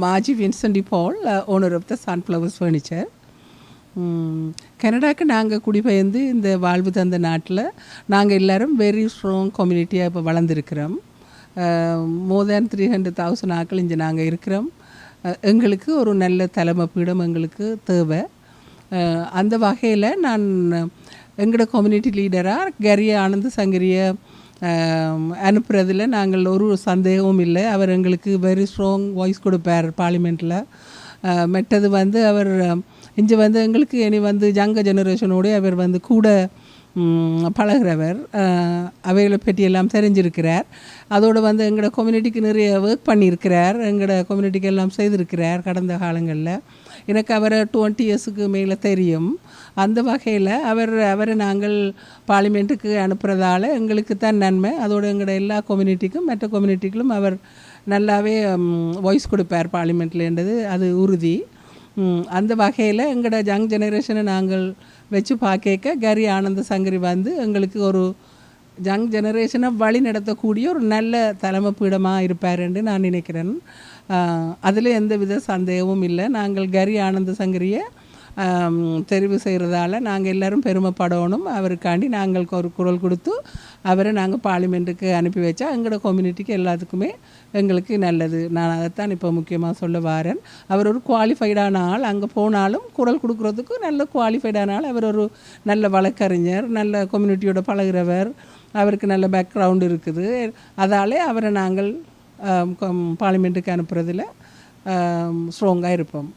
Margie Vincent de Paul, owner of the Sunflowers Furniture. கனடாக்கு நாங்கள் குடிபெயர்ந்து இந்த வாழ்வு தந்த நாட்டில் நாங்கள் எல்லோரும் வெரி ஸ்ட்ராங் கம்யூனிட்டியாக இப்போ வளர்ந்துருக்கிறோம். மோர் தேன் 300,000 ஆட்கள் இங்கே நாங்கள் இருக்கிறோம். எங்களுக்கு ஒரு நல்ல தலைமை பீடம் எங்களுக்கு தேவை. அந்த வகையில் நான் எங்களோட கம்யூனிட்டி லீடராக கரிய ஆனந்த் சங்கரியை அனுப்புறதில் நாங்கள் ஒரு சந்தேகமும் இல்லை. அவர் எங்களுக்கு வெரி ஸ்ட்ராங் வாய்ஸ் கொடுப்பார் பார்லிமெண்ட்டில். மற்றது அவர் இங்கே எங்களுக்கு இனி யங்க ஜெனரேஷனோடு அவர் கூட பழகிறவர், அவைகளை பற்றியெல்லாம் தெரிஞ்சிருக்கிறார். அதோடு எங்களோட கம்யூனிட்டிக்கு நிறைய ஒர்க் பண்ணியிருக்கிறார், எங்களோட கம்யூனிட்டிக்கு எல்லாம் செய்திருக்கிறார் கடந்த காலங்களில். எனக்கு அவரை 20 இயர்ஸுக்கு மேலே தெரியும். அந்த வகையில் அவரை நாங்கள் பார்லிமெண்ட்டுக்கு அனுப்புகிறதால எங்களுக்கு தான் நன்மை. அதோடு எங்களோட எல்லா கம்யூனிட்டிக்கும் மற்ற கம்யூனிட்டிகளும் அவர் நல்லாவே வாய்ஸ் கொடுப்பார் பார்லிமெண்ட்லேன்றது அது உறுதி. அந்த வகையில் எங்களோட யங் ஜெனரேஷனை நாங்கள் வச்சு பார்க்க கரி ஆனந்த சங்கரி எங்களுக்கு ஒரு யங் ஜெனரேஷனை வழி நடத்தக்கூடிய ஒரு நல்ல தலைமை பீடமாக இருப்பார் என்று நான் நினைக்கிறேன். அதில் எந்த வித சந்தேகமும் இல்லை. நாங்கள் கரி ஆனந்த சங்கரியை தெரிவு செய்கிறதால நாங்கள் எல்லோரும் பெருமைப்படணும். அவருக்காண்டி நாங்கள் ஒரு குரல் கொடுத்து அவரை நாங்கள் பார்லிமெண்ட்டுக்கு அனுப்பி வச்சா எங்களோட கம்யூனிட்டிக்கு எல்லாத்துக்குமே எங்களுக்கு நல்லது. நான் அதைத்தான் இப்போ முக்கியமாக சொல்ல வரேன். அவர் ஒரு குவாலிஃபைடான ஆள், அங்கே போனாலும் குரல் கொடுக்குறதுக்கு நல்ல குவாலிஃபைடான ஆள். அவர் ஒரு நல்ல வழக்கறிஞர், நல்ல கம்யூனிட்டியோட பழகிறவர், அவருக்கு நல்ல பேக்ரவுண்டு இருக்குது. அதாலே அவரை நாங்கள் பார்லிமெண்ட்டுக்கு அனுப்புறதில் ஸ்ட்ராங்காக இருப்போம்.